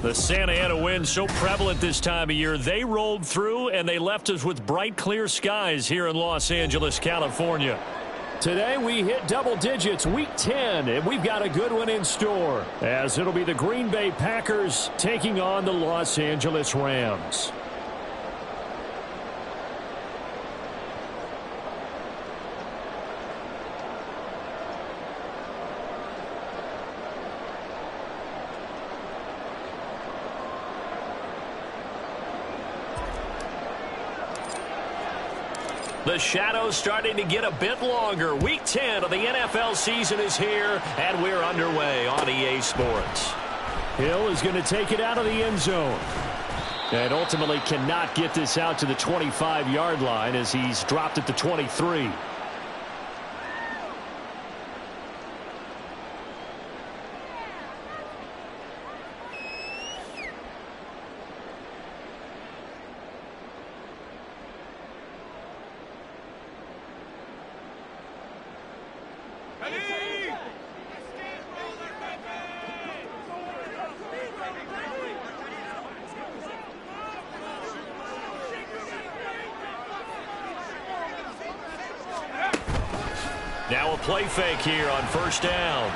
The Santa Ana wind so prevalent this time of year. They rolled through and they left us with bright, clear skies here in Los Angeles, California. Today we hit double digits, week 10, and we've got a good one in store, as it'll be the Green Bay Packers taking on the Los Angeles Rams. The shadow's starting to get a bit longer. Week 10 of the NFL season is here, and we're underway on EA Sports. Hill is going to take it out of the end zone. And ultimately cannot get this out to the 25-yard line as he's dropped at the 23. Now a play fake here on first down.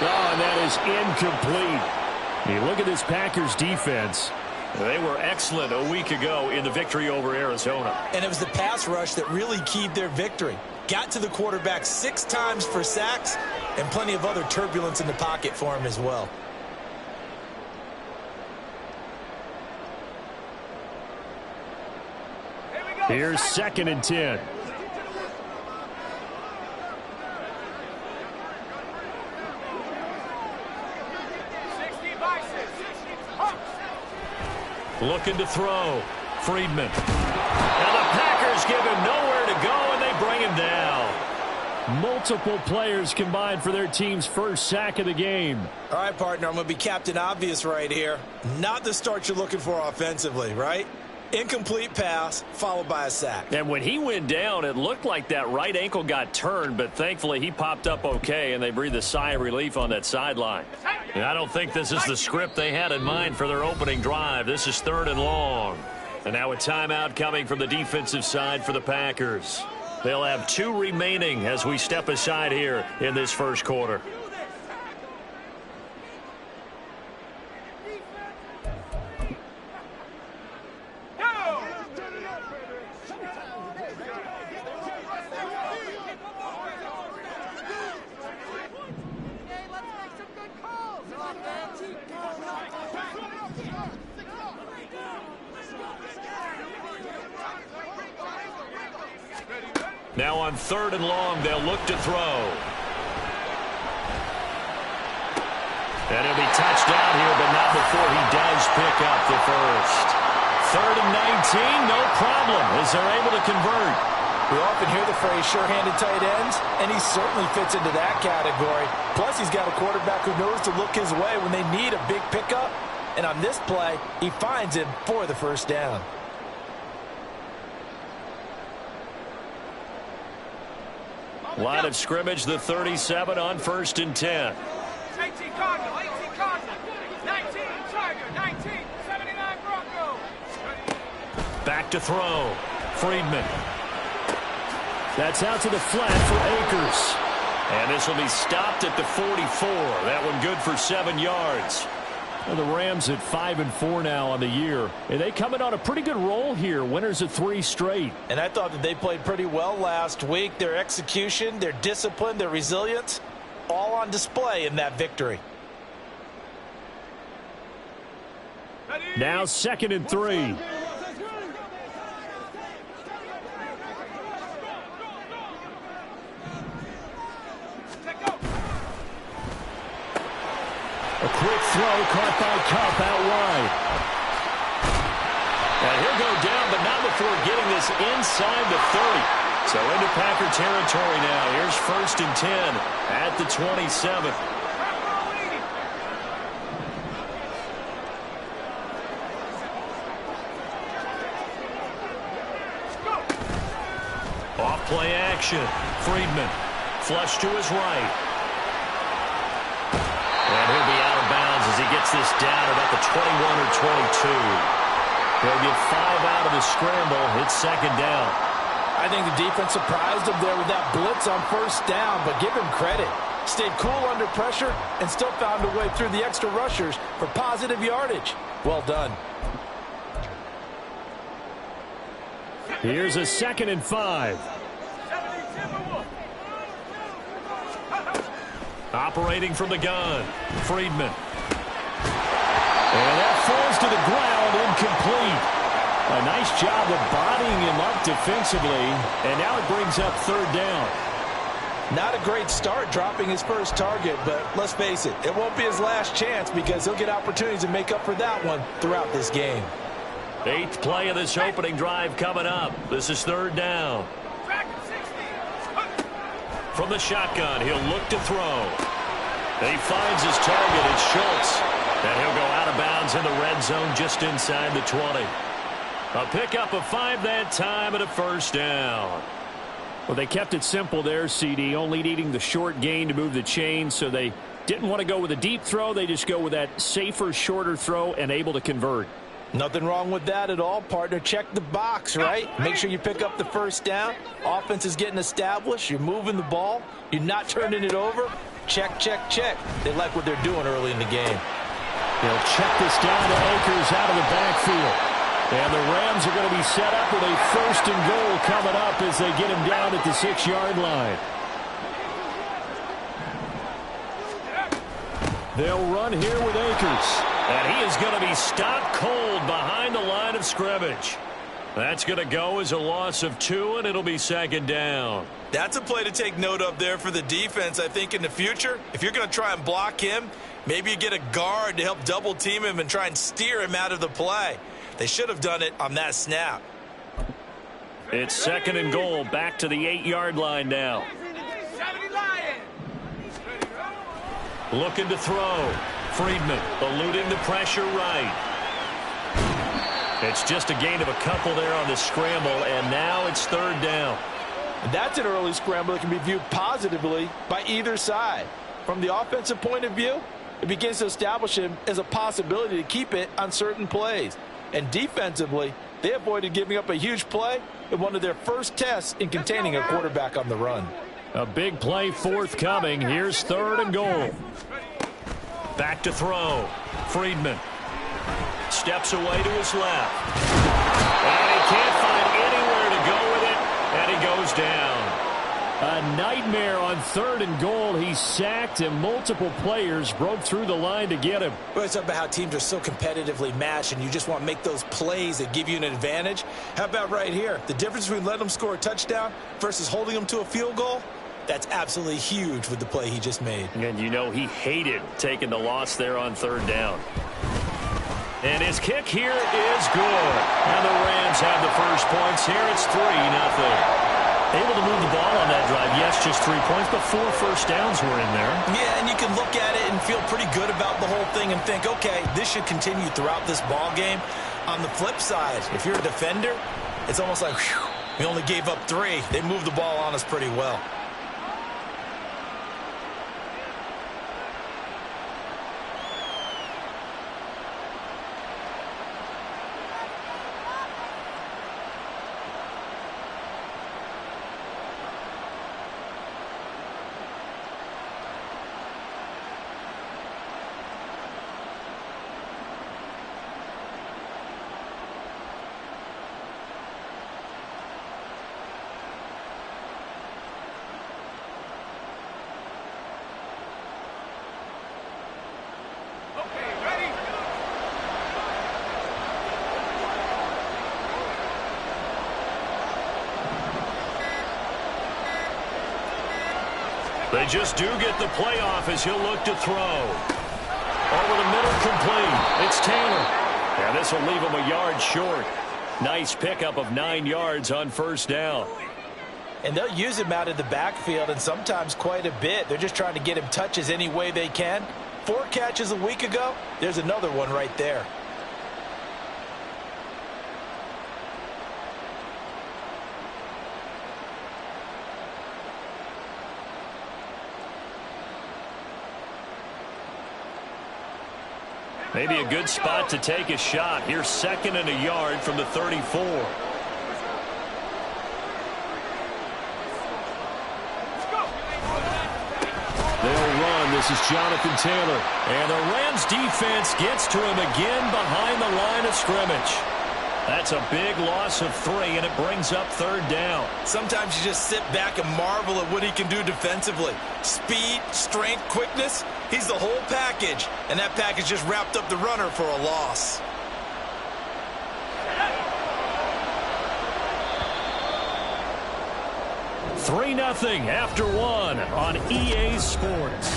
Oh, and that is incomplete. You look at this Packers defense. They were excellent a week ago in the victory over Arizona. And it was the pass rush that really keyed their victory. Got to the quarterback 6 times for sacks and plenty of other turbulence in the pocket for him as well. Here's 2nd and 10. Looking to throw. Friedman. And the Packers give him nowhere to go, and they bring him down. Multiple players combined for their team's first sack of the game. All right, partner, I'm going to be Captain Obvious right here. Not the start you're looking for offensively, right? Incomplete pass followed by a sack. And when he went down, it looked like that right ankle got turned, but thankfully he popped up okay, and they breathed a sigh of relief on that sideline. And I don't think this is the script they had in mind for their opening drive. This is 3rd and long. And now a timeout coming from the defensive side for the Packers. They'll have 2 remaining as we step aside here in this first quarter. Now on 3rd and long, they'll look to throw. And he'll be touched down here, but not before he does pick up the first. 3rd and 19, no problem, as they're able to convert. We often hear the phrase sure-handed tight ends, and he certainly fits into that category. Plus, he's got a quarterback who knows to look his way when they need a big pickup. And on this play, he finds him for the first down. Line of scrimmage, the 37 on 1st and 10. 18 Cardinal, 18 Cardinal, 19 Tiger, 19, 79 Bronco. Back to throw. Friedman. That's out to the flat for Akers. And this will be stopped at the 44. That one good for 7 yards. Well, the Rams at 5-4 now on the year. And they coming on a pretty good roll here. Winners of 3 straight. And I thought that they played pretty well last week. Their execution, their discipline, their resilience, all on display in that victory. Now 2nd and 3. A quick throw caught by Cup out wide. And he'll go down, but not before getting this inside the 30. So into Packer territory now. Here's 1st and 10 at the 27. Off play action. Friedman. Flush to his right. And he'll be out of bounds as he gets knocks this down about the 21 or 22. They'll get 5 out of the scramble. It's second down. I think the defense surprised him there with that blitz on first down, but give him credit. Stayed cool under pressure and still found a way through the extra rushers for positive yardage. Well done. Here's a 2nd and 5. Operating from the gun, Friedman. And that falls to the ground, incomplete. A nice job of bodying him up defensively, and now it brings up 3rd down. Not a great start dropping his first target, but let's face it, it won't be his last chance because he'll get opportunities to make up for that one throughout this game. 8th play of this opening drive coming up. This is 3rd down. From the shotgun, he'll look to throw. And he finds his target. It's Schultz. And he'll go out of bounds in the red zone just inside the 20. A pickup of 5 that time and a 1st down. Well, they kept it simple there, CD, only needing the short gain to move the chain, so they didn't want to go with a deep throw. They just go with that safer, shorter throw and able to convert. Nothing wrong with that at all, partner. Check the box, right? Make sure you pick up the 1st down. Offense is getting established. You're moving the ball. You're not turning it over. Check, check, check. They like what they're doing early in the game. They'll check this down to Akers out of the backfield. And the Rams are going to be set up with a 1st and goal coming up as they get him down at the 6-yard line. They'll run here with Akers. And he is going to be stopped cold behind the line of scrimmage. That's going to go as a loss of 2, and it'll be 2nd down. That's a play to take note of there for the defense, I think, in the future. If you're going to try and block him, maybe you get a guard to help double team him and try and steer him out of the play. They should have done it on that snap. It's 2nd and goal, back to the 8-yard line now. Looking to throw. Friedman eluding the pressure right. It's just a gain of a couple there on the scramble, and now it's 3rd down. And that's an early scramble that can be viewed positively by either side. From the offensive point of view, it begins to establish him as a possibility to keep it on certain plays. And defensively, they avoided giving up a huge play in one of their first tests in containing a quarterback on the run. A big play forthcoming. Here's 3rd and goal. Back to throw. Friedman steps away to his left. And he can't find anywhere to go with it, and he goes down. A nightmare on 3rd and goal. He's sacked, and multiple players broke through the line to get him. Well, it's about how teams are so competitively matched, and you just want to make those plays that give you an advantage. How about right here? The difference between letting them score a touchdown versus holding them to a field goal? That's absolutely huge with the play he just made. And you know he hated taking the loss there on 3rd down. And his kick here is good. And the Rams have the first points here. It's 3-0. Able to move the ball on that drive. Yes, just 3 points, but 4 first downs were in there. Yeah, and you can look at it and feel pretty good about the whole thing and think, okay, this should continue throughout this ball game. On the flip side, if you're a defender, it's almost like, whew, we only gave up 3. They moved the ball on us pretty well. They just do get the playoff as he'll look to throw. Over the middle, complete. It's Taylor. And this will leave him a yard short. Nice pickup of 9 yards on 1st down. And they'll use him out of the backfield, and sometimes quite a bit. They're just trying to get him touches any way they can. 4 catches a week ago. There's another one right there. Maybe a good spot to take a shot. Here's 2nd and a yard from the 34. They'll run. This is Jonathan Taylor. And the Rams defense gets to him again behind the line of scrimmage. That's a big loss of 3, and it brings up 3rd down. Sometimes you just sit back and marvel at what he can do defensively. Speed, strength, quickness. He's the whole package, and that package just wrapped up the runner for a loss. Three 0 after 1 on EA Sports.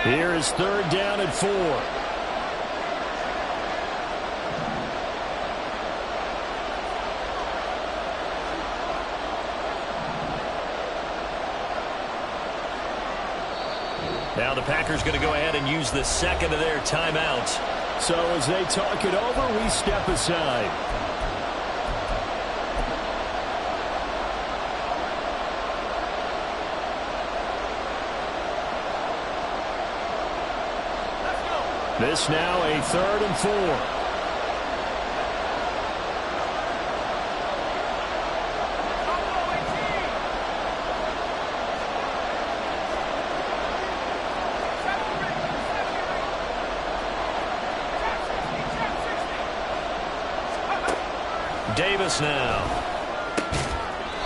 Here is 3rd down and 4. Now the Packers going to go ahead and use the 2nd of their timeouts. So as they talk it over, we step aside. This now a 3rd and 4. Davis now.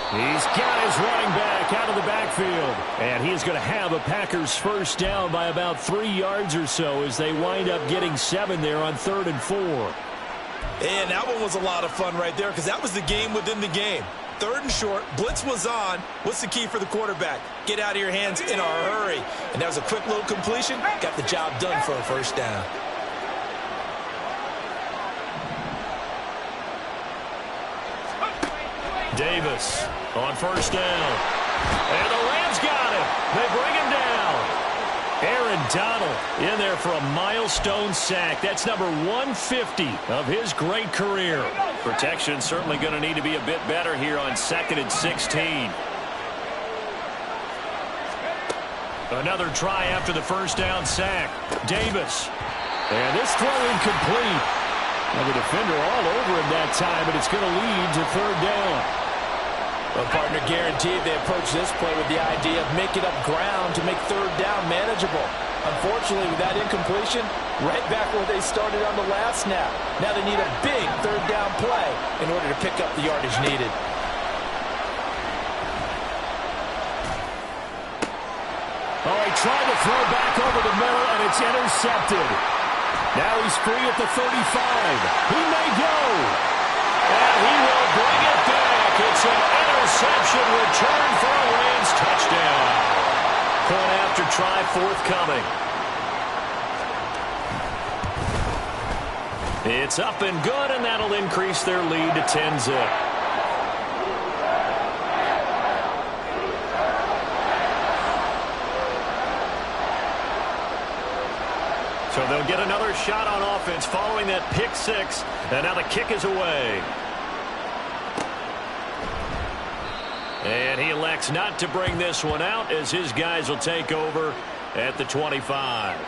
He's got his running back out of the backfield. And he's going to have a Packers 1st down by about 3 yards or so as they wind up getting 7 there on 3rd and 4. And that one was a lot of fun right there because that was the game within the game. 3rd and short, blitz was on. What's the key for the quarterback? Get out of your hands in a hurry. And that was a quick little completion. Got the job done for a 1st down. Davis on 1st down. And the Rams got him. They bring him down. Aaron Donald in there for a milestone sack. That's number 150 of his great career. Protection certainly going to need to be a bit better here on 2nd and 16. Another try after the 1st down sack. Davis. And this throw incomplete. And the defender all over him that time, and it's going to lead to 3rd down. Well, partner, guaranteed they approach this play with the idea of making up ground to make 3rd down manageable. Unfortunately, with that incompletion, right back where they started on the last snap. Now they need a big 3rd down play in order to pick up the yardage needed. Oh, he tried to throw back over the middle, and it's intercepted. Now he's free at the 35. He may go. And he will bring it back. It's an interception return for a Rams touchdown. Point after try forthcoming. It's up and good, and that'll increase their lead to 10-zip. So they'll get another shot on offense following that pick 6, and now the kick is away. And he elects not to bring this one out as his guys will take over at the 25.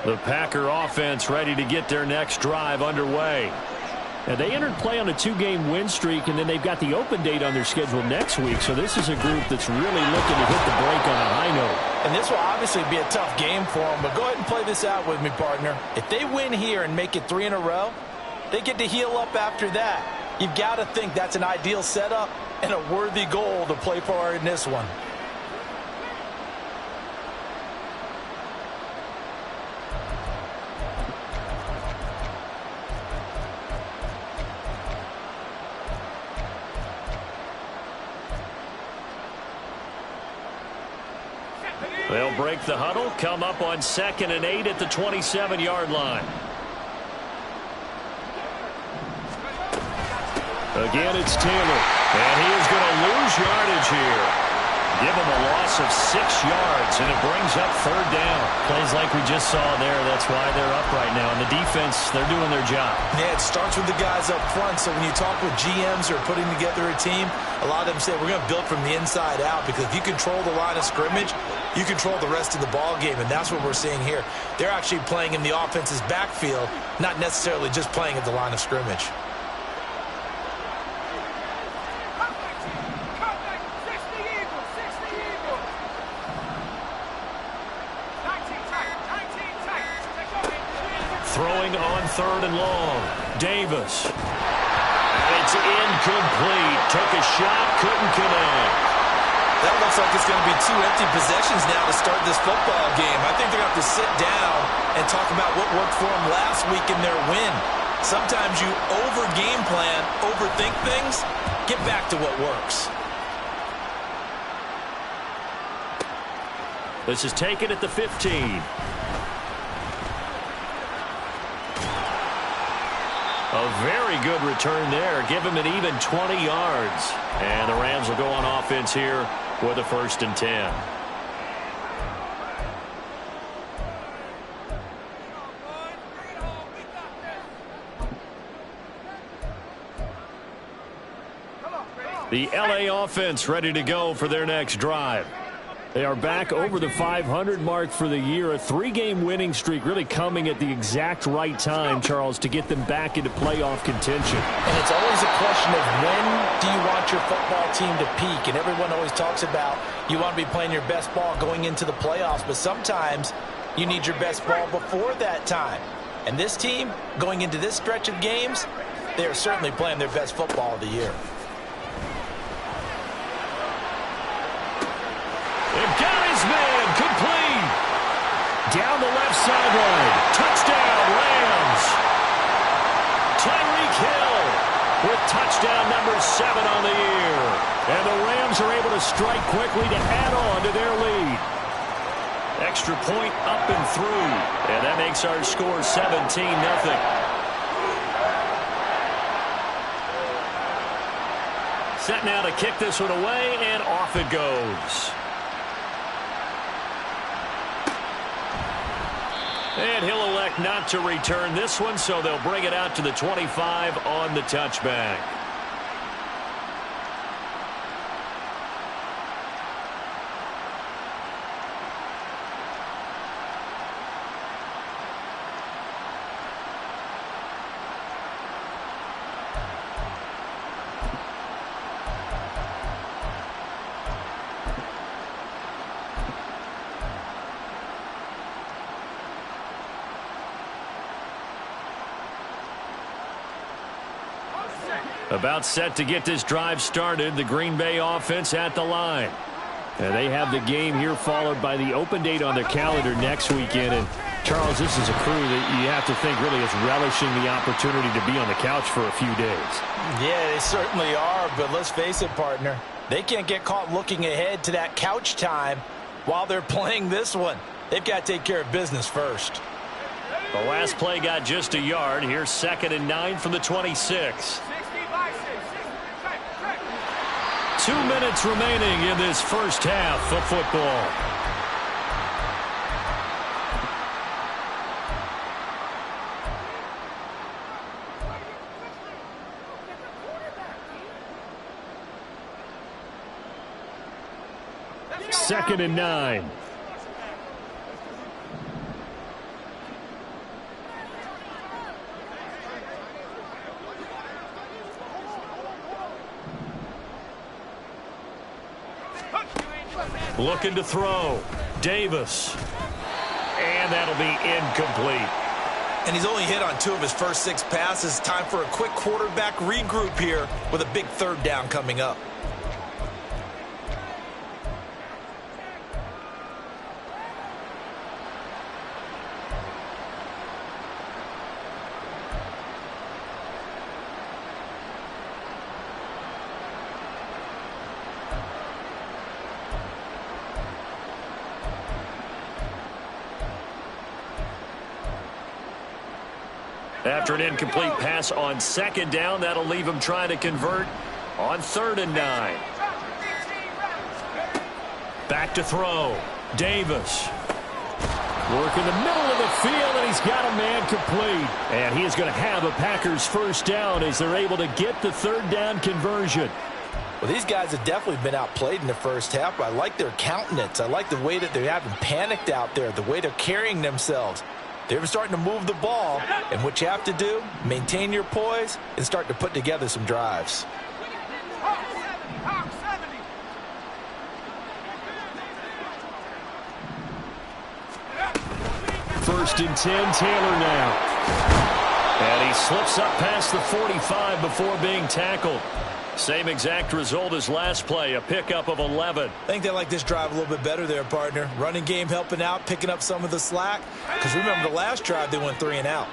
The Packer offense ready to get their next drive underway. Now, they entered play on a 2-game win streak, and then they've got the open date on their schedule next week. So this is a group that's really looking to hit the break on a high note. And this will obviously be a tough game for them, but go ahead and play this out with me, partner. If they win here and make it 3 in a row, they get to heal up after that. You've got to think that's an ideal setup and a worthy goal to play for in this one. They'll break the huddle, come up on 2nd and 8 at the 27-yard line. Again, it's Taylor. And he is going to lose yardage here. Give him a loss of 6 yards, and it brings up 3rd down. Plays like we just saw there. That's why they're up right now. And the defense, they're doing their job. Yeah, it starts with the guys up front. So when you talk with GMs who are putting together a team, a lot of them say we're going to build from the inside out, because if you control the line of scrimmage, you control the rest of the ball game, and that's what we're seeing here. They're actually playing in the offense's backfield, not necessarily just playing at the line of scrimmage. Throwing on 3rd and long. Davis. It's incomplete. Took a shot, couldn't connect. That looks like it's going to be 2 empty possessions now to start this football game. I think they're going to have to sit down and talk about what worked for them last week in their win. Sometimes you over-game plan, overthink things. Get back to what works. This is taken at the 15. A very good return there. Give him an even 20 yards. And the Rams will go on offense here with a 1st and 10. The LA offense ready to go for their next drive. They are back over the 500 mark for the year. A 3-game winning streak really coming at the exact right time, Charles, to get them back into playoff contention. And it's always a question of when do you want your football team to peak? And everyone always talks about you want to be playing your best ball going into the playoffs, but sometimes you need your best ball before that time. And this team, going into this stretch of games, they are certainly playing their best football of the year. They've got his man complete. Down the left sideline. Touchdown, Rams. Tyreek Hill with touchdown number 7 on the year. And the Rams are able to strike quickly to add on to their lead. Extra point up and through. And that makes our score 17-0. Set now to kick this one away, and off it goes. And he'll elect not to return this one, so they'll bring it out to the 25 on the touchback. About set to get this drive started. The Green Bay offense at the line. And they have the game here followed by the open date on their calendar next weekend. And Charles, this is a crew that you have to think really is relishing the opportunity to be on the couch for a few days. Yeah, they certainly are, but let's face it, partner. They can't get caught looking ahead to that couch time while they're playing this one. They've got to take care of business first. The last play got just a yard. Here's 2nd and 9 from the 26. 2 minutes remaining in this first half of football. Second and 9. Looking to throw. Davis. And that'll be incomplete. And he's only hit on 2 of his first 6 passes. Time for a quick quarterback regroup here with a big 3rd down coming up. After an incomplete pass on second down, that'll leave him trying to convert on 3rd and 9. Back to throw. Davis. Work in the middle of the field, and he's got a man complete. And he is going to have a Packers first down as they're able to get the 3rd down conversion. Well, these guys have definitely been outplayed in the first half, but I like their countenance. I like the way that they haven't panicked out there, the way they're carrying themselves. They're starting to move the ball, and what you have to do, maintain your poise and start to put together some drives. First and 10, Taylor now. And he slips up past the 45 before being tackled. Same exact result as last play, a pickup of 11. I think they like this drive a little bit better there, partner. Running game helping out, picking up some of the slack. Because remember the last drive, they went 3 and out.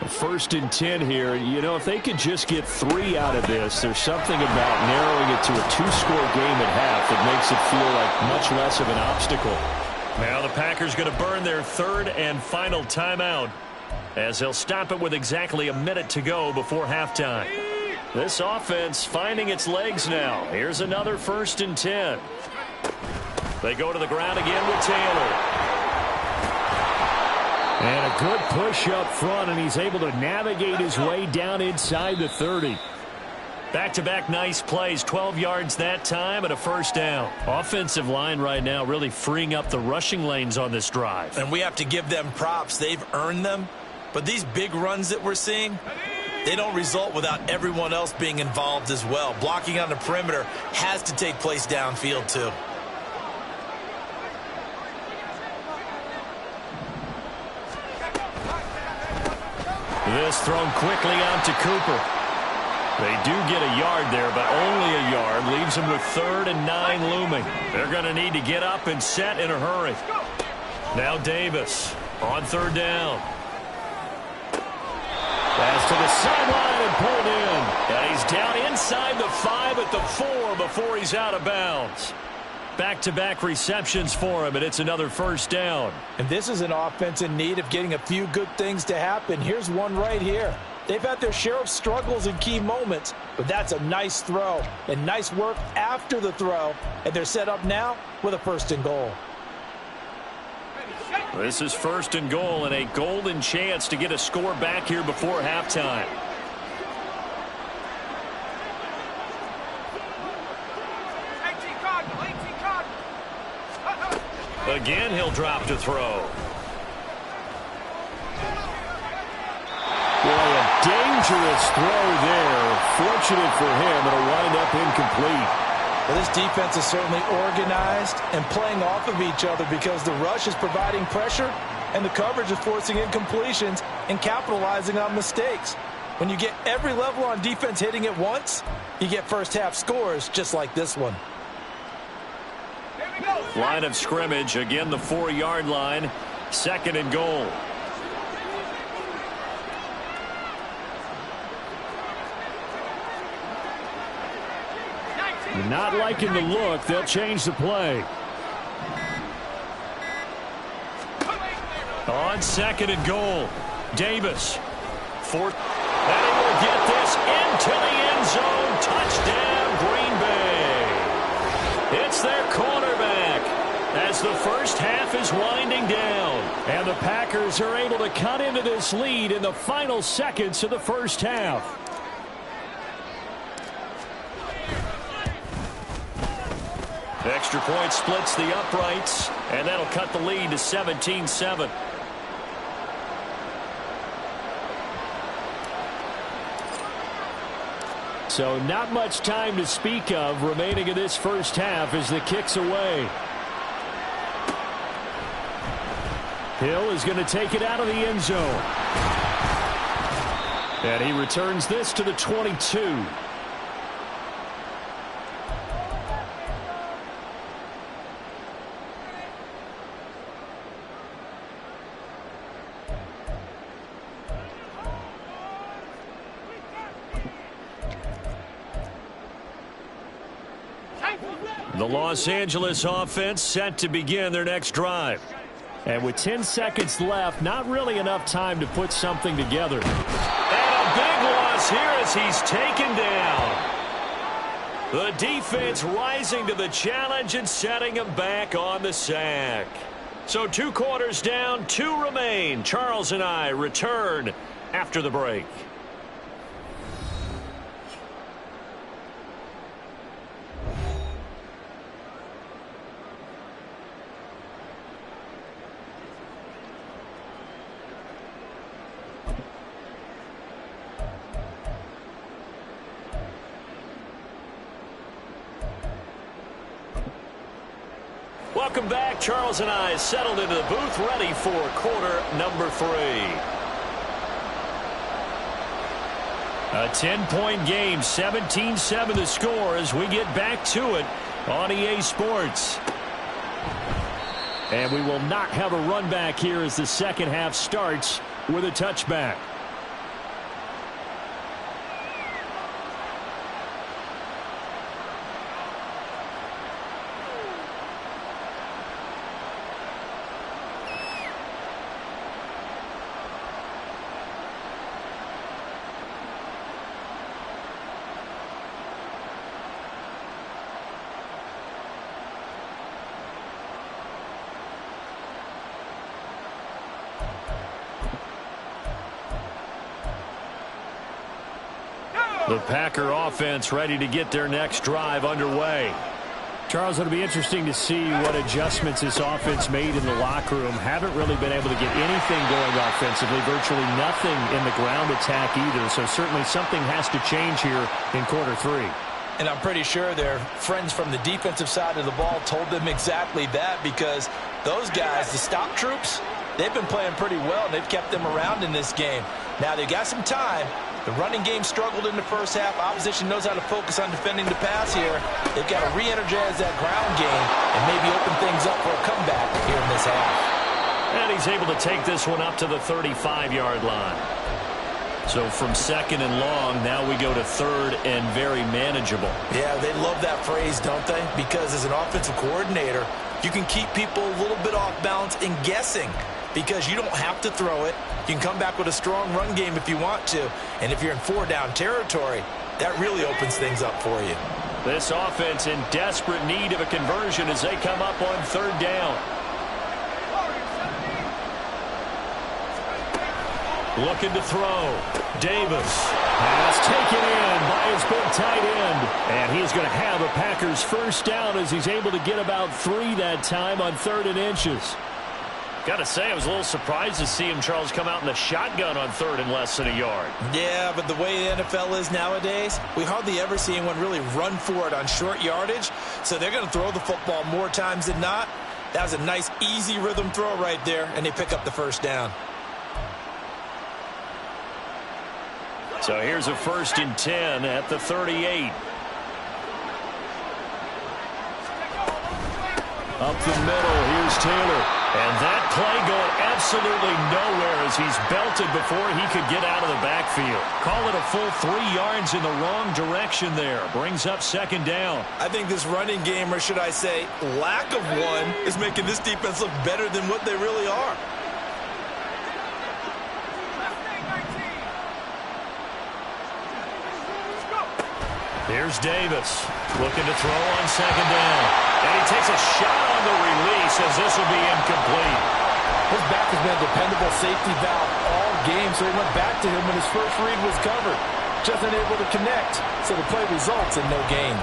First and 10 here. You know, if they could just get 3 out of this, there's something about narrowing it to a 2-score game at half that makes it feel like much less of an obstacle. Now the Packers going to burn their 3rd and final timeout as they'll stop it with exactly a minute to go before halftime. This offense finding its legs now. Here's another 1st and 10. They go to the ground again with Taylor. And a good push up front, and he's able to navigate his way down inside the 30. Back-to-back nice plays, 12 yards that time and a first down. Offensive line right now really freeing up the rushing lanes on this drive. And we have to give them props. They've earned them. But these big runs that we're seeing, they don't result without everyone else being involved as well. Blocking on the perimeter has to take place downfield too. This thrown quickly out to Cooper. They do get a yard there, but only a yard. Leaves them with 3rd and 9 looming. They're going to need to get up and set in a hurry. Now Davis on 3rd down. Pass to the sideline and pulled in. And he's down inside the 5 at the 4 before he's out of bounds. Back-to-back receptions for him, and it's another first down. And this is an offense in need of getting a few good things to happen. Here's one right here. They've had their share of struggles in key moments, but that's a nice throw and nice work after the throw. And they're set up now with a 1st and goal. This is 1st and goal and a golden chance to get a score back here before halftime. Again, he'll drop to throw. Boy, a dangerous throw there. Fortunate for him, it'll wind up incomplete. Well, this defense is certainly organized and playing off of each other because the rush is providing pressure and the coverage is forcing incompletions and capitalizing on mistakes. When you get every level on defense hitting at once, you get first half scores just like this one. Line of scrimmage, again the 4-yard line, 2nd and goal. Not liking the look, they'll change the play. On 2nd and goal, Davis. 4th, and he will get this into the end zone. Touchdown, Green Bay. It's their quarterback as the first half is winding down. And the Packers are able to cut into this lead in the final seconds of the first half. Extra point splits the uprights, and that'll cut the lead to 17-7. So not much time to speak of remaining in this first half as the kick's away. Hill is going to take it out of the end zone. And he returns this to the 22. The Los Angeles offense set to begin their next drive. And with 10 seconds left, not really enough time to put something together. And a big loss here as he's taken down. The defense rising to the challenge and setting him back on the sack. So 2 quarters down, 2 remain. Charles and I return after the break. Welcome back. Charles and I settled into the booth, ready for quarter number 3. A 10-point game, 17-7 the score as we get back to it on EA Sports. And we will not have a run back here as the second half starts with a touchback. The Packer offense ready to get their next drive underway. Charles, it'll be interesting to see what adjustments this offense made in the locker room. Haven't really been able to get anything going offensively, virtually nothing in the ground attack either. So certainly something has to change here in quarter 3. And I'm pretty sure their friends from the defensive side of the ball told them exactly that, because those guys, the stop troops, they've been playing pretty well. They've kept them around in this game. Now they got some time. The running game struggled in the first half. Opposition knows how to focus on defending the pass here. They've got to re-energize that ground game and maybe open things up for a comeback here in this half. And he's able to take this one up to the 35-yard line. So from second and long, now we go to third and very manageable. Yeah, they love that phrase, don't they? Because as an offensive coordinator, you can keep people a little bit off balance and guessing, because you don't have to throw it. You can come back with a strong run game if you want to. And if you're in 4-down territory, that really opens things up for you. This offense in desperate need of a conversion as they come up on third down. Looking to throw. Davis. Pass taken in by his big tight end. And he's going to have a Packers first down as he's able to get about 3 that time on 3rd and inches. Got to say, I was a little surprised to see him, Charles, come out in the shotgun on 3rd and less than a yard. Yeah, but the way the NFL is nowadays, we hardly ever see anyone really run for it on short yardage. So they're going to throw the football more times than not. That was a nice, easy rhythm throw right there, and they pick up the first down. So here's a 1st and 10 at the 38. Up the middle, here's Taylor. And that play going absolutely nowhere as he's belted before he could get out of the backfield. Call it a full 3 yards in the wrong direction there. Brings up 2nd down. I think this running game, or should I say lack of one, is making this defense look better than what they really are. Here's Davis looking to throw on 2nd down. And he takes a shot on the release as this will be incomplete. His back has been a dependable safety valve all game, so he went back to him when his first read was covered. Just unable to connect, so the play results in no gain.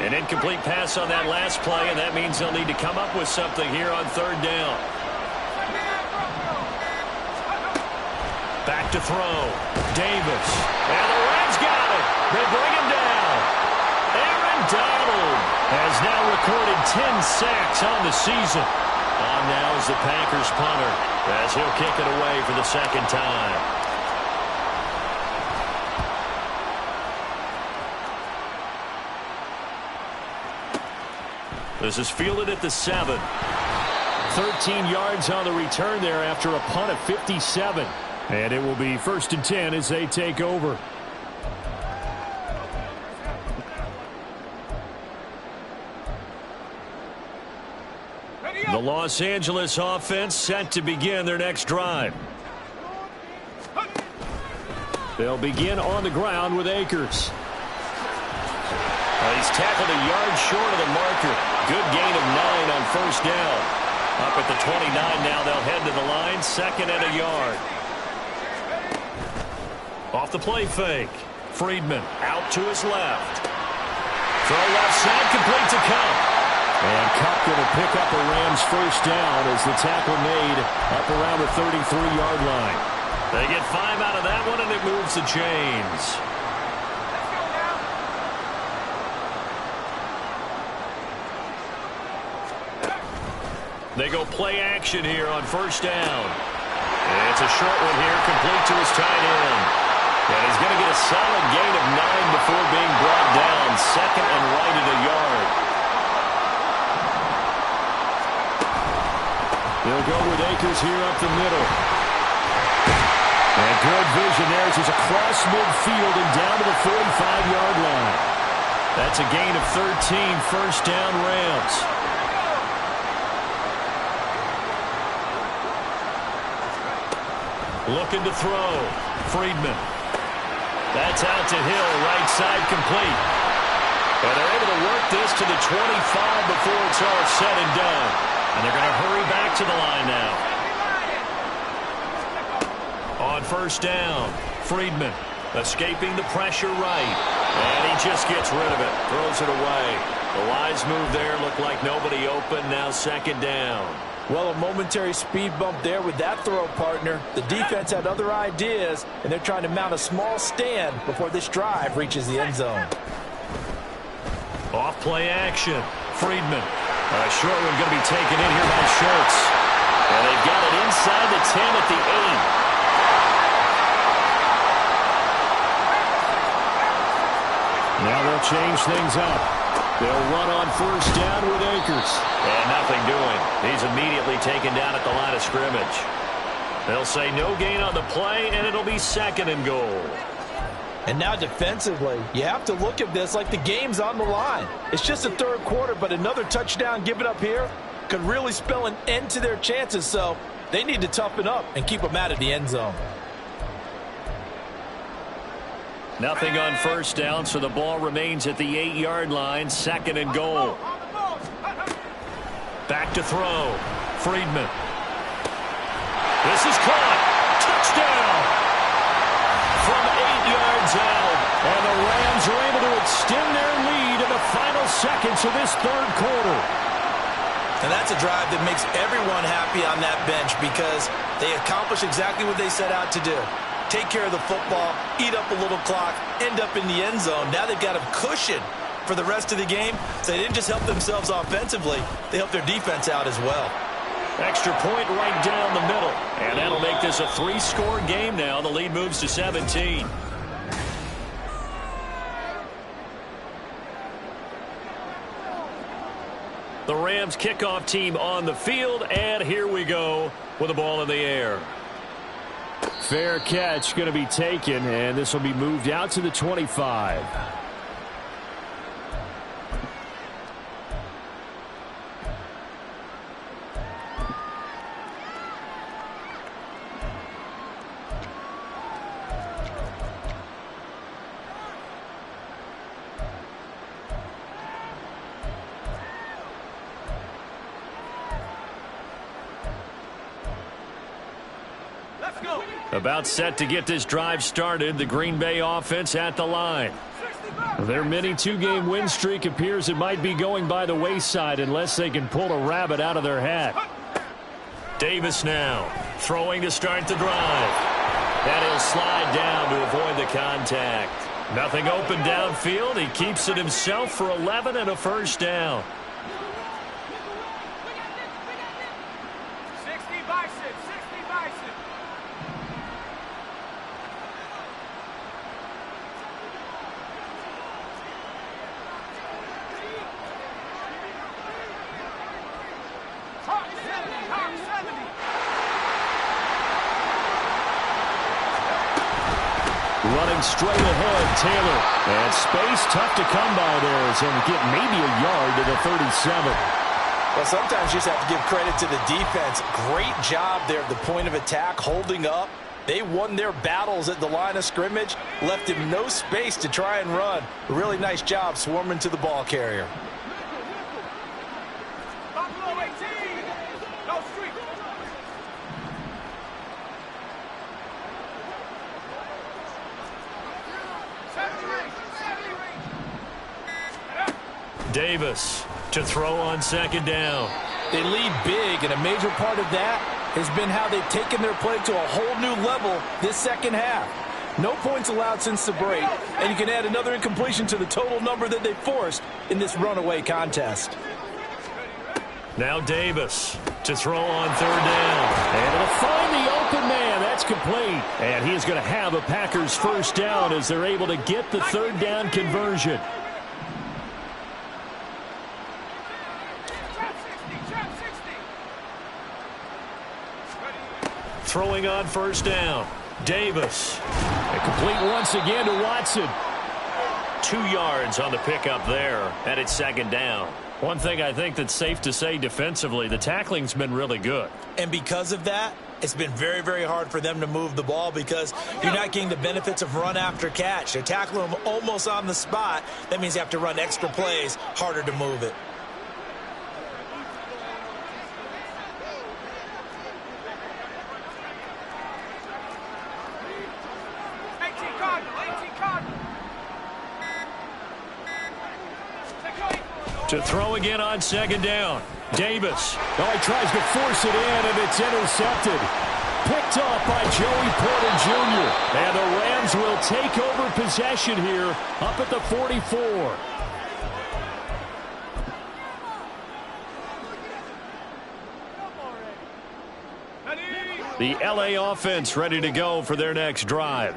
An incomplete pass on that last play, and that means they'll need to come up with something here on 3rd down. Back to throw. Davis. And the Reds got it. They bring him down. Aaron Donald has now recorded 10 sacks on the season. On now is the Packers punter as he'll kick it away for the 2nd time. This is fielded at the 7. 13 yards on the return there after a punt of 57. And it will be 1st and 10 as they take over. The Los Angeles offense set to begin their next drive. They'll begin on the ground with Akers. He's tackled a yard short of the marker. Good gain of 9 on 1st down. Up at the 29 now, they'll head to the line, 2nd and a yard. Off the play fake. Friedman out to his left. Throw left side, complete to Cup. And Cup going to pick up a Rams 1st down as the tackle made up around the 33-yard line. They get 5 out of that one, and it moves the chains. They go play action here on 1st down. It's a short one here, complete to his tight end. And he's going to get a solid gain of 9 before being brought down. 2nd and right at a yard. They'll go with Akers here up the middle. And good vision there as he's across midfield and down to the 45-yard line. That's a gain of 13, 1st down Rams. Looking to throw. Friedman. That's out to Hill, right side complete. And they're able to work this to the 25 before it's all said and done. And they're going to hurry back to the line now. On 1st down, Friedman escaping the pressure right. And he just gets rid of it, throws it away. The wise move there, looked like nobody open, now 2nd down. Well, a momentary speed bump there with that throw, partner. The defense had other ideas, and they're trying to mount a small stand before this drive reaches the end zone. Off play action. Friedman. A short one going to be taken in here by Schultz. And they've got it inside the 10 at the 8. Now they'll change things up. They'll run on 1st down with Akers. And nothing doing. He's immediately taken down at the line of scrimmage. They'll say no gain on the play, and it'll be 2nd and goal. And now defensively, you have to look at this like the game's on the line. It's just the 3rd quarter, but another touchdown given up here could really spell an end to their chances. So they need to toughen up and keep them out of the end zone. Nothing on 1st down, so the ball remains at the 8-yard line, 2nd and goal. Back to throw. Friedman. This is caught. Touchdown. From 8 yards out. And the Rams are able to extend their lead in the final seconds of this 3rd quarter. And that's a drive that makes everyone happy on that bench because they accomplish exactly what they set out to do. Take care of the football, eat up a little clock, end up in the end zone. Now they've got a cushion for the rest of the game. So they didn't just help themselves offensively, they helped their defense out as well. Extra point right down the middle. And that'll make this a 3-score game now. The lead moves to 17. The Rams kickoff team on the field, and here we go with the ball in the air. Fair catch going to be taken, and this will be moved out to the 25. About set to get this drive started. The Green Bay offense at the line. Their mini 2-game win streak appears it might be going by the wayside unless they can pull a rabbit out of their hat. Davis now throwing to start the drive. And he'll slide down to avoid the contact. Nothing open downfield. He keeps it himself for 11 and a 1st down. 60 bicep, 60 bicep. Running straight ahead, Taylor. And space tough to come by there as he'll get maybe a yard to the 37. Well, sometimes you just have to give credit to the defense. Great job there at the point of attack, holding up. They won their battles at the line of scrimmage, left him no space to try and run. A really nice job swarming to the ball carrier. Buffalo 18. No street. Davis to throw on second down. They lead big, and a major part of that has been how they've taken their play to a whole new level this second half. No points allowed since the break, and you can add another incompletion to the total number that they forced in this runaway contest. Now Davis to throw on third down. And it'll find the open man. That's complete. And he is going to have a Packers first down as they're able to get the third down conversion. Throwing on first down. Davis. And complete once again to Watson. 2 yards on the pickup there, and it's second down. One thing I think that's safe to say defensively, the tackling's been really good. And because of that, it's been very, very hard for them to move the ball because you're not getting the benefits of run after catch. They're tackling them almost on the spot. That means you have to run extra plays, harder to move it. To throw again on second down. Davis. Oh, he tries to force it in, and it's intercepted. Picked off by Joey Porter Jr. And the Rams will take over possession here up at the 44. The LA offense ready to go for their next drive.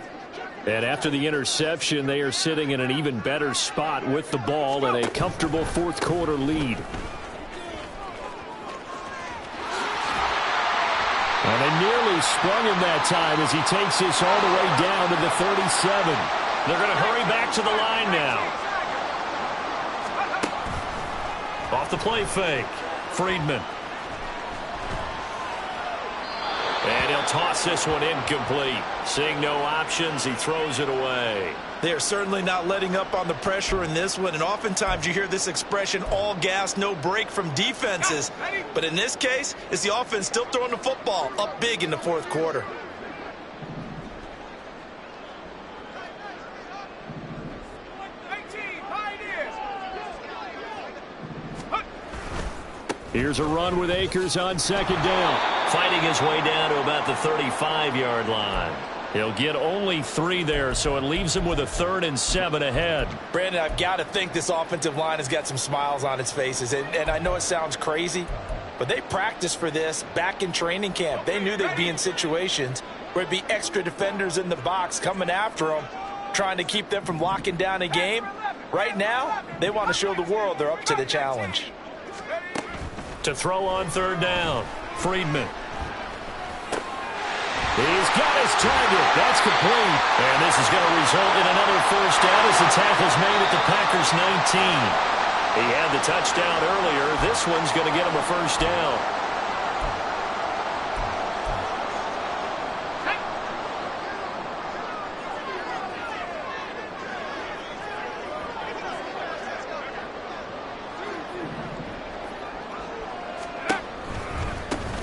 And after the interception, they are sitting in an even better spot with the ball and a comfortable fourth quarter lead. And they nearly sprung him that time as he takes this all the way down to the 37. They're going to hurry back to the line now. Off the play fake. Friedman. And he'll toss this one incomplete. Seeing no options, he throws it away. They're certainly not letting up on the pressure in this one, and oftentimes you hear this expression, all gas, no break from defenses. But in this case, it's the offense still throwing the football up big in the fourth quarter. Here's a run with Akers on second down. Fighting his way down to about the 35-yard line. He'll get only 3 there, so it leaves him with a 3rd and 7 ahead. Brandon, I've got to think this offensive line has got some smiles on its faces. And I know it sounds crazy, but they practiced for this back in training camp. They knew they'd be in situations where it'd be extra defenders in the box coming after them, trying to keep them from locking down a game. Right now, they want to show the world they're up to the challenge. To throw on third down, Friedman. He's got his target. That's complete. And this is going to result in another first down as the tackle's made at the Packers 19. He had the touchdown earlier. This one's going to get him a first down.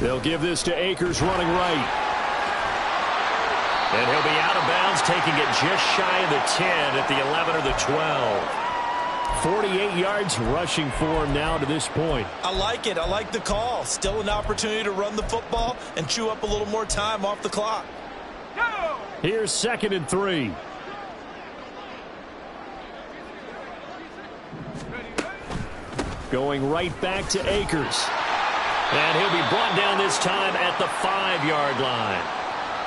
They'll give this to Akers running right. And he'll be out of bounds, taking it just shy of the 10 at the 11 or the 12. 48 yards rushing for him now to this point. I like it. I like the call. Still an opportunity to run the football and chew up a little more time off the clock. Here's 2nd and 3. Going right back to Akers. And he'll be brought down this time at the 5-yard line.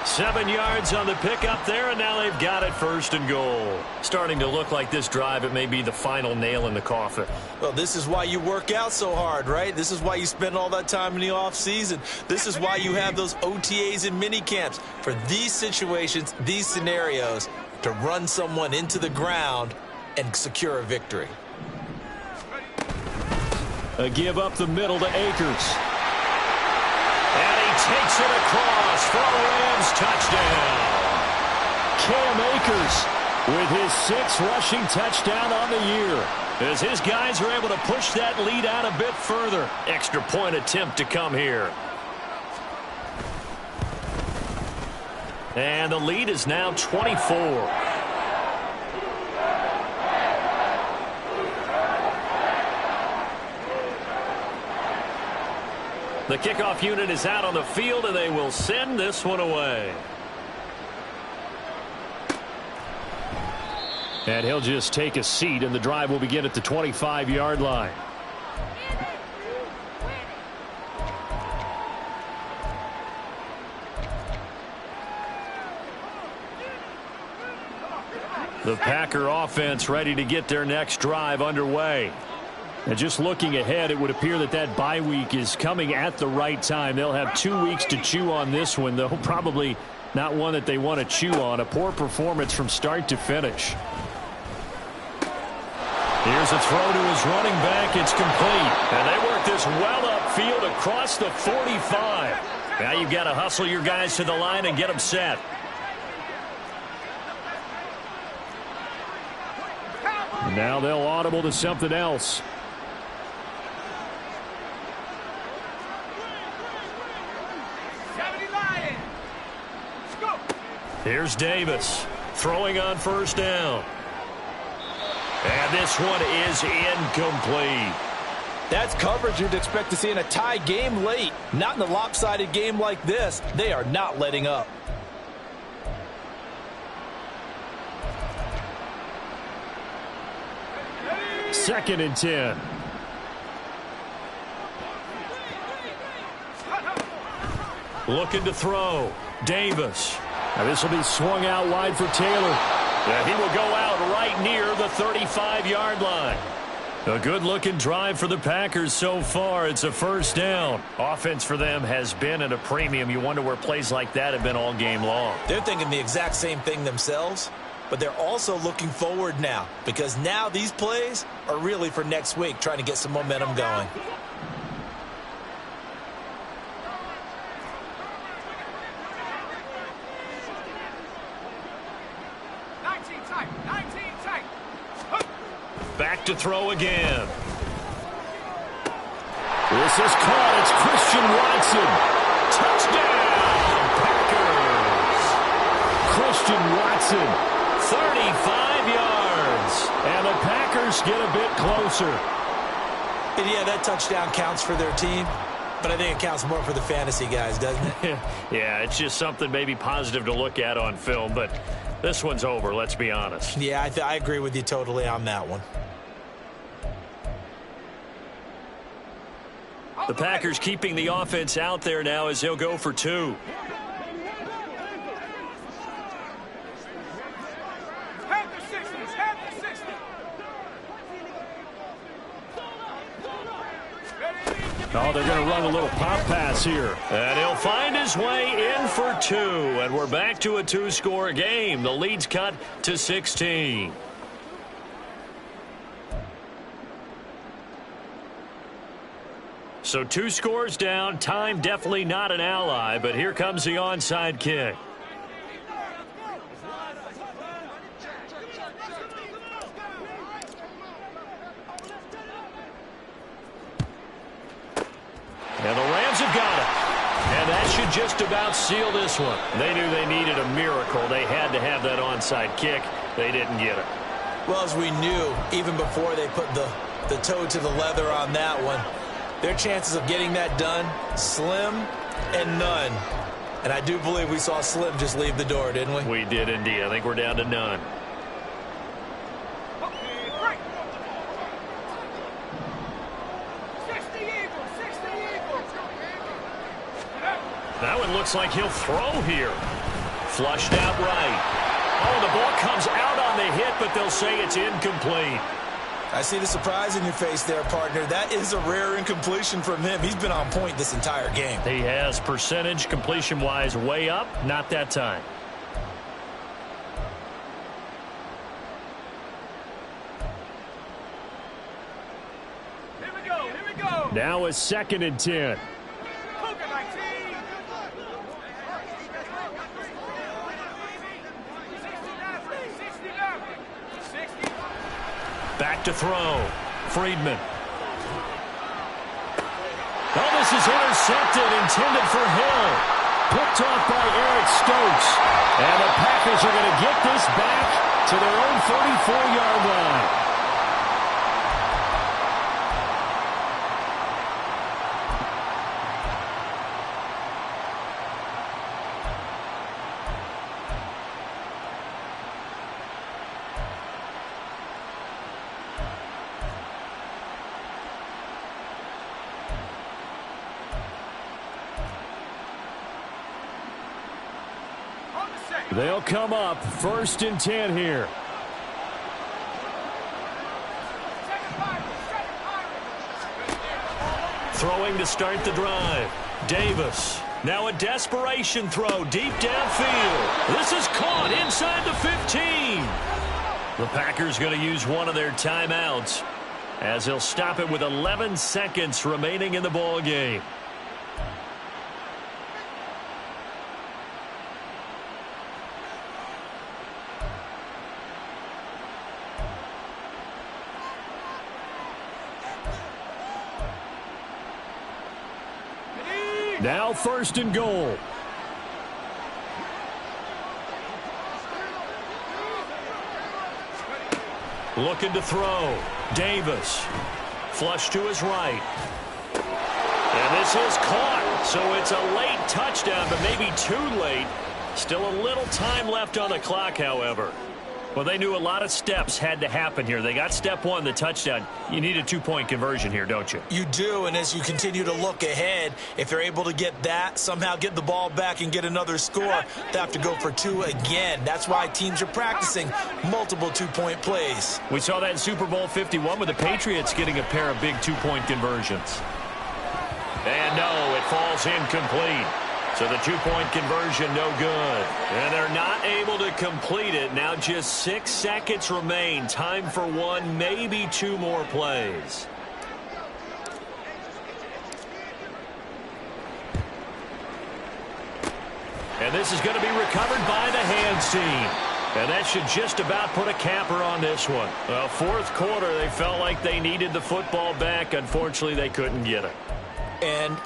7 yards on the pickup there, and now they've got it 1st and goal. Starting to look like this drive, it may be the final nail in the coffin. Well, this is why you work out so hard, right? This is why you spend all that time in the offseason. This is why you have those OTAs and mini camps. For these situations, these scenarios, to run someone into the ground and secure a victory. A give up the middle to Akers. And he takes it across for a Rams touchdown. Cam Akers with his 6th rushing touchdown on the year, as his guys are able to push that lead out a bit further. Extra point attempt to come here. And the lead is now 24. The kickoff unit is out on the field, and they will send this one away. And he'll just take a seat, and the drive will begin at the 25-yard line. The Packer offense ready to get their next drive underway. And just looking ahead, it would appear that that bye week is coming at the right time. They'll have 2 weeks to chew on this one, though probably not one that they want to chew on. A poor performance from start to finish. Here's a throw to his running back. It's complete. And they work this well upfield across the 45. Now you've got to hustle your guys to the line and get them set. Now they'll audible to something else. Here's Davis throwing on first down. And this one is incomplete. That's coverage you'd expect to see in a tie game late. Not in a lopsided game like this. They are not letting up. Second and 10. Looking to throw. Davis. Now this will be swung out wide for Taylor. And he will go out right near the 35-yard line. A good-looking drive for the Packers so far. It's a first down. Offense for them has been at a premium. You wonder where plays like that have been all game long. They're thinking the exact same thing themselves, but they're also looking forward now because now these plays are really for next week, trying to get some momentum going. Back to throw again. This is caught. It's Christian Watson. Touchdown, Packers. Christian Watson. 35 yards. And the Packers get a bit closer. And yeah, that touchdown counts for their team, but I think it counts more for the fantasy guys, doesn't it? Yeah, it's just something maybe positive to look at on film, but this one's over, let's be honest. Yeah, I agree with you totally on that one. The Packers keeping the offense out there now as they'll go for 2. Oh, they're going to run a little pop pass here. And he'll find his way in for 2. And we're back to a 2-score game. The lead's cut to 16. So 2 scores down. Time definitely not an ally, but here comes the onside kick. And the Rams have got it. And that should just about seal this one. They knew they needed a miracle. They had to have that onside kick. They didn't get it. Well, as we knew, even before they put the toe to the leather on that one, their chances of getting that done, slim and none. And I do believe we saw Slim just leave the door, didn't we? We did indeed. I think we're down to none. That one looks like he'll throw here. Flushed out right. Oh, the ball comes out on the hit, but they'll say it's incomplete. I see the surprise in your face there, partner. That is a rare incompletion from him. He's been on point this entire game. He has percentage completion-wise way up. Not that time. go. Now a 2nd and 10. Cougar 19. 60. Back to throw. Friedman. Oh, this is intercepted, intended for Hill. Picked off by Eric Stokes. And the Packers are going to get this back to their own 34-yard line. They'll come up 1st and 10 here. Throwing to start the drive. Davis. Now a desperation throw deep downfield. This is caught inside the 15. The Packers going to use one of their timeouts as they'll stop it with 11 seconds remaining in the ball game. Now 1st and goal. Looking to throw. Davis. Flush to his right. And this is caught. So it's a late touchdown, but maybe too late. Still a little time left on the clock, however. Well, they knew a lot of steps had to happen here. They got step 1, the touchdown. You need a 2-point conversion here, don't you? You do, and as you continue to look ahead, if they're able to get that, somehow get the ball back and get another score, they have to go for 2 again. That's why teams are practicing multiple 2-point plays. We saw that in Super Bowl 51 with the Patriots getting a pair of big 2-point conversions. And no, it falls incomplete. So the 2-point conversion no good. And they're not able to complete it. Now just 6 seconds remain. Time for 1, maybe 2 more plays. And this is going to be recovered by the hands team. And that should just about put a capper on this one. Well, 4th quarter, they felt like they needed the football back. Unfortunately, they couldn't get it. And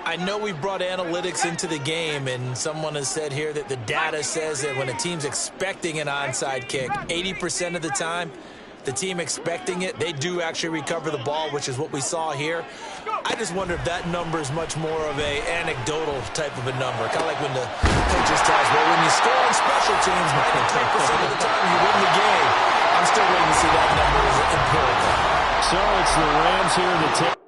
I know we brought analytics into the game, and someone has said here that the data says that when a team's expecting an onside kick, 80% of the time, the team expecting it, they do actually recover the ball, which is what we saw here. I just wonder if that number is much more of a anecdotal type of a number. Kind of like when the coaches tell us, well, when you score on special teams, 93% of the time you win the game. I'm still waiting to see that number as empirical. So it's the Rams here to take